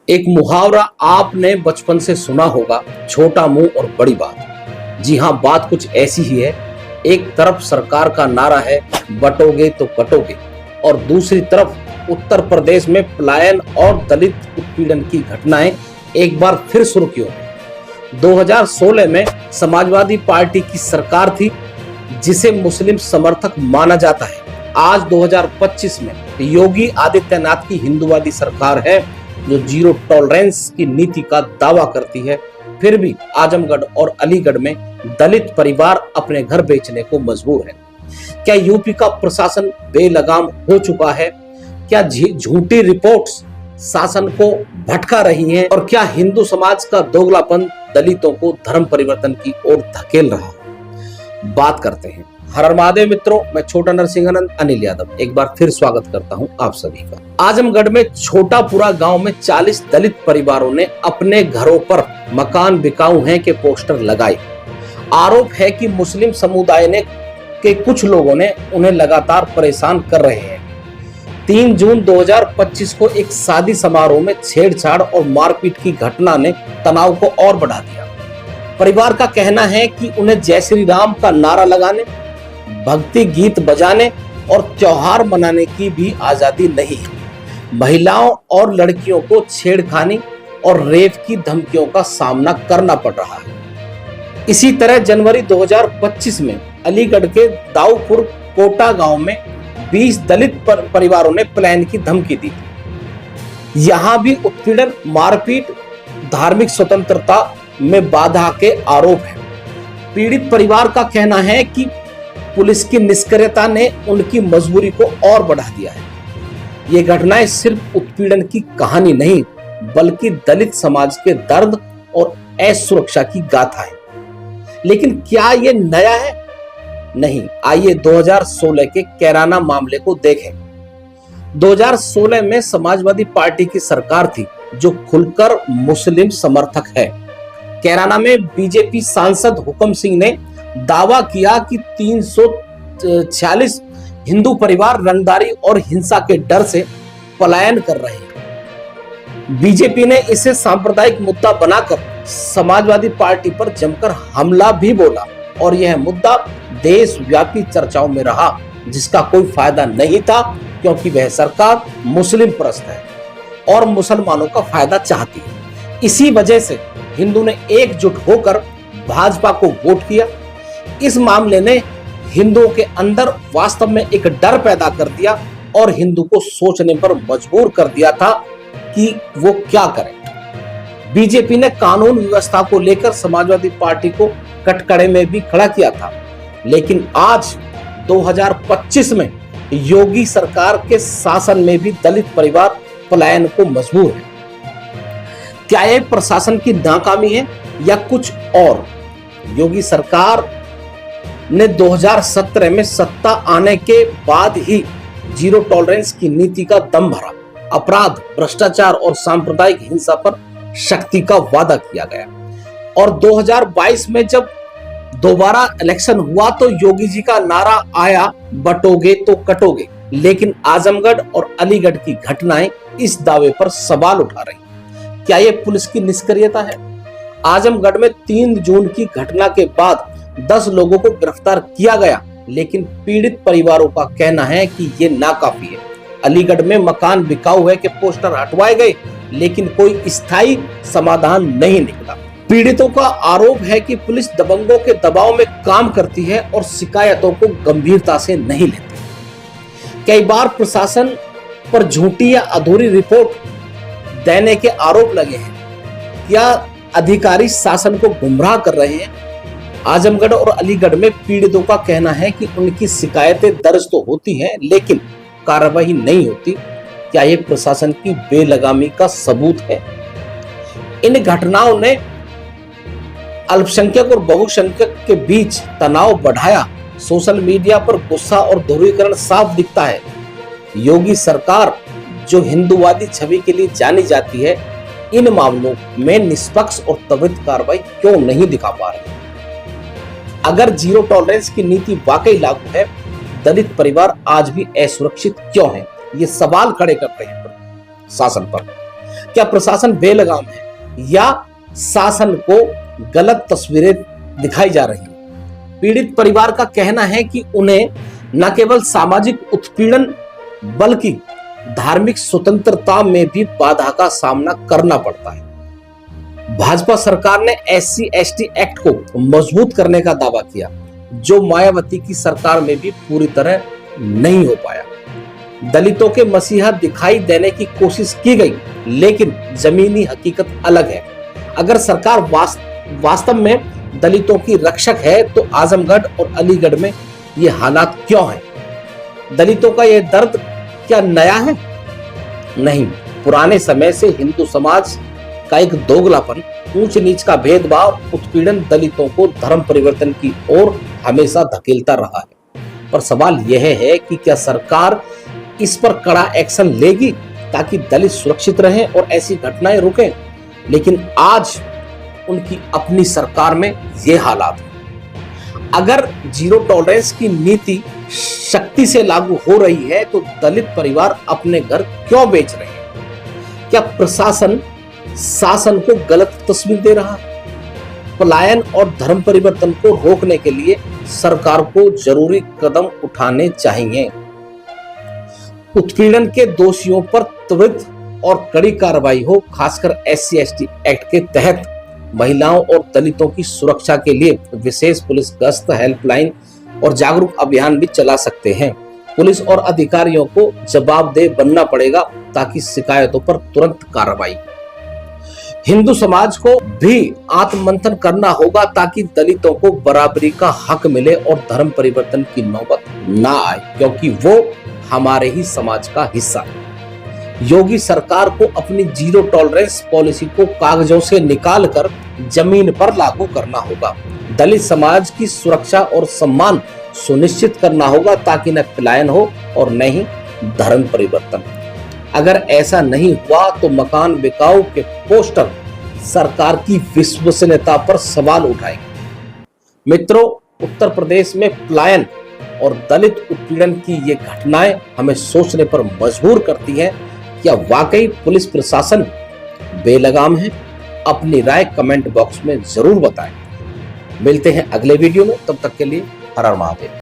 एक मुहावरा आपने बचपन से सुना होगा, छोटा मुंह और बड़ी बात। जी हाँ, बात कुछ ऐसी ही है। एक तरफ सरकार का नारा है, बटोगे तो कटोगे, और दूसरी तरफ उत्तर प्रदेश में पलायन और दलित उत्पीड़न की घटनाएं एक बार फिर सुर्खियों में। 2016 में समाजवादी पार्टी की सरकार थी, जिसे मुस्लिम समर्थक माना जाता है। आज 2025 में योगी आदित्यनाथ की हिंदुवादी सरकार है, जो जीरो टॉलरेंस की नीति का दावा करती है। फिर भी आजमगढ़ और अलीगढ़ में दलित परिवार अपने घर बेचने को मजबूर है। क्या यूपी का प्रशासन बेलगाम हो चुका है? क्या झूठी रिपोर्ट्स शासन को भटका रही हैं? और क्या हिंदू समाज का दोगलापन दलितों को धर्म परिवर्तन की ओर धकेल रहा है? बात करते हैं। हर हर महादेव मित्रों, मैं छोटा नरसिंहानंद अनिल यादव एक बार फिर स्वागत करता हूं आप सभी का। आजमगढ़ में छोटापुरा गांव में 40 दलित परिवारों ने अपने घरों पर मकान बिकाऊ हैं के पोस्टर लगाए। आरोप है कि मुस्लिम समुदाय के कुछ लोगों ने उन्हें लगातार परेशान कर रहे हैं। 3 जून 2025 को एक शादी समारोह में छेड़छाड़ और मारपीट की घटना ने तनाव को और बढ़ा दिया। परिवार का कहना है कि उन्हें जय श्री राम का नारा लगाने, भक्ति गीत बजाने और त्योहार मनाने की भी आजादी नहीं है। महिलाओं और लड़कियों को छेड़खानी और रेप की धमकियों का सामना करना पड़ रहा है। इसी तरह जनवरी 2025 में अलीगढ़ के दाऊपुर कोटा गांव में 20 दलित परिवारों ने पलायन की धमकी दी। यहां भी उत्पीड़न, मारपीट, धार्मिक स्वतंत्रता में बाधा के आरोप हैं। पीड़ित परिवार का कहना है कि पुलिस की निष्क्रियता ने उनकी मजबूरी को और बढ़ा दिया है। ये घटनाएं सिर्फ उत्पीड़न की कहानी नहीं, बल्कि दलित समाज के दर्द और असुरक्षा की गाथा है। लेकिन क्या ये नया है? नहीं। आइए 2016 के कैराना मामले को देखें। 2016 में समाजवादी पार्टी की सरकार थी, जो खुलकर मुस्लिम समर्थक है। कैराना में बीजेपी सांसद हुकम सिंह ने दावा किया कि 346 हिंदू परिवार रंगदारी और हिंसा के डर से पलायन कर रहे हैं। बीजेपी ने इसे सांप्रदायिक मुद्दा बनाकर समाजवादी पार्टी पर जमकर हमला भी बोला, और यह मुद्दा देशव्यापी चर्चाओं में रहा, जिसका कोई फायदा नहीं था, क्योंकि वह सरकार मुस्लिम परस्त है और मुसलमानों का फायदा चाहती है। इसी वजह से हिंदू ने एकजुट होकर भाजपा को वोट किया। इस मामले ने हिंदुओं के अंदर वास्तव में एक डर पैदा कर दिया और हिंदू को सोचने पर मजबूर कर दिया था कि वो क्या करें। बीजेपी ने कानून व्यवस्था को लेकर समाजवादी पार्टी को कटघरे में भी खड़ा किया था, लेकिन आज 2025 में योगी सरकार के शासन में भी दलित परिवार पलायन को मजबूर है। क्या यह प्रशासन की नाकामी है या कुछ और? योगी सरकार ने 2017 में सत्ता आने के बाद ही जीरो टॉलरेंस की नीति का दम भरा। अपराध, भ्रष्टाचार और सांप्रदायिक हिंसा पर शक्ति का वादा किया गया, और 2022 में जब दोबारा इलेक्शन हुआ तो योगी जी का नारा आया, बटोगे तो कटोगे। लेकिन आजमगढ़ और अलीगढ़ की घटनाएं इस दावे पर सवाल उठा रही। क्या यह पुलिस की निष्क्रियता है? आजमगढ़ में 3 जून की घटना के बाद 10 लोगों को गिरफ्तार किया गया, लेकिन पीड़ित परिवारों का कहना है कि ये नाकाफी है। अलीगढ़ में मकान बिकाऊ है के पोस्टर हटवाए गए, लेकिन कोई स्थायी समाधान नहीं निकला। पीड़ितों का आरोप है कि पुलिस दबंगों के दबाव में काम करती है और शिकायतों को गंभीरता से नहीं लेती। कई बार प्रशासन पर झूठी या अधूरी रिपोर्ट देने के आरोप लगे हैं। क्या अधिकारी शासन को गुमराह कर रहे हैं? आजमगढ़ और अलीगढ़ में पीड़ितों का कहना है कि उनकी शिकायतें दर्ज तो होती हैं, लेकिन कार्रवाई नहीं होती। क्या यह प्रशासन की बेलगामी का सबूत है? इन घटनाओं ने अल्पसंख्यक और बहुसंख्यक के बीच तनाव बढ़ाया। सोशल मीडिया पर गुस्सा और ध्रुवीकरण साफ दिखता है। योगी सरकार, जो हिंदूवादी छवि के लिए जानी जाती है, इन मामलों में निष्पक्ष और त्वरित कार्रवाई क्यों नहीं दिखा पा रही? अगर जीरो टॉलरेंस की नीति वाकई लागू है, दलित परिवार आज भी असुरक्षित क्यों हैं? ये सवाल खड़े करते हैं शासन पर। क्या प्रशासन बेलगाम है या शासन को गलत तस्वीरें दिखाई जा रही हैं? पीड़ित परिवार का कहना है कि उन्हें न केवल सामाजिक उत्पीड़न बल्कि धार्मिक स्वतंत्रता में भी बाधा का सामना करना पड़ता है। भाजपा सरकार ने SC/ST एक्ट को मजबूत करने का दावा किया, जो मायावती की सरकार में भी पूरी तरह नहीं हो पाया। दलितों के मसीहा दिखाई देने की कोशिश की गई, लेकिन जमीनी हकीकत अलग है। अगर सरकार वास्तव में दलितों की रक्षक है तो आजमगढ़ और अलीगढ़ में ये हालात क्यों हैं? दलितों का ये दर्द क्या नया है? नहीं, पुराने समय से हिंदू समाज का एक दोगलापन, ऊंच नीच का भेदभाव, उत्पीड़न दलितों को धर्म परिवर्तन की ओर हमेशा धकेलता रहा है। पर सवाल यह है कि क्या सरकार इस पर कड़ा एक्शन लेगी ताकि दलित सुरक्षित रहें और ऐसी घटनाएं रुकें? लेकिन आज उनकी अपनी सरकार में ये हालात हैं। अगर जीरो टॉलरेंस की नीति शक्ति से लागू हो रही है तो दलित परिवार अपने घर क्यों बेच रहे हैं? क्या प्रशासन शासन को गलत तस्वीर दे रहा है? पलायन और धर्म परिवर्तन को रोकने के लिए सरकार को जरूरी कदम उठाने चाहिए। उत्पीड़न के दोषियों पर त्वरित और कड़ी कार्रवाई हो। खासकर SC/ST एक्ट के तहत महिलाओं और दलितों की सुरक्षा के लिए विशेष पुलिस गश्त, हेल्पलाइन और जागरूक अभियान भी चला सकते हैं। पुलिस और अधिकारियों को जवाबदेह बनना पड़ेगा ताकि शिकायतों पर तुरंत कार्रवाई। हिंदू समाज को भी आत्ममंथन करना होगा ताकि दलितों को बराबरी का हक मिले और धर्म परिवर्तन की नौबत ना आए, क्योंकि वो हमारे ही समाज का हिस्सा है। योगी सरकार को अपनी जीरो टॉलरेंस पॉलिसी को कागजों से निकालकर जमीन पर लागू करना होगा। दलित समाज की सुरक्षा और सम्मान सुनिश्चित करना होगा ताकि न पलायन हो और न ही धर्म परिवर्तन। अगर ऐसा नहीं हुआ तो मकान बिकाऊ के पोस्टर सरकार की विश्वसनीयता पर सवाल उठाएंगे। मित्रों, उत्तर प्रदेश में पलायन और दलित उत्पीड़न की ये घटनाएं हमें सोचने पर मजबूर करती हैं। क्या वाकई पुलिस प्रशासन बेलगाम है? अपनी राय कमेंट बॉक्स में जरूर बताएं। मिलते हैं अगले वीडियो में, तब तक के लिए हर हर महादेव।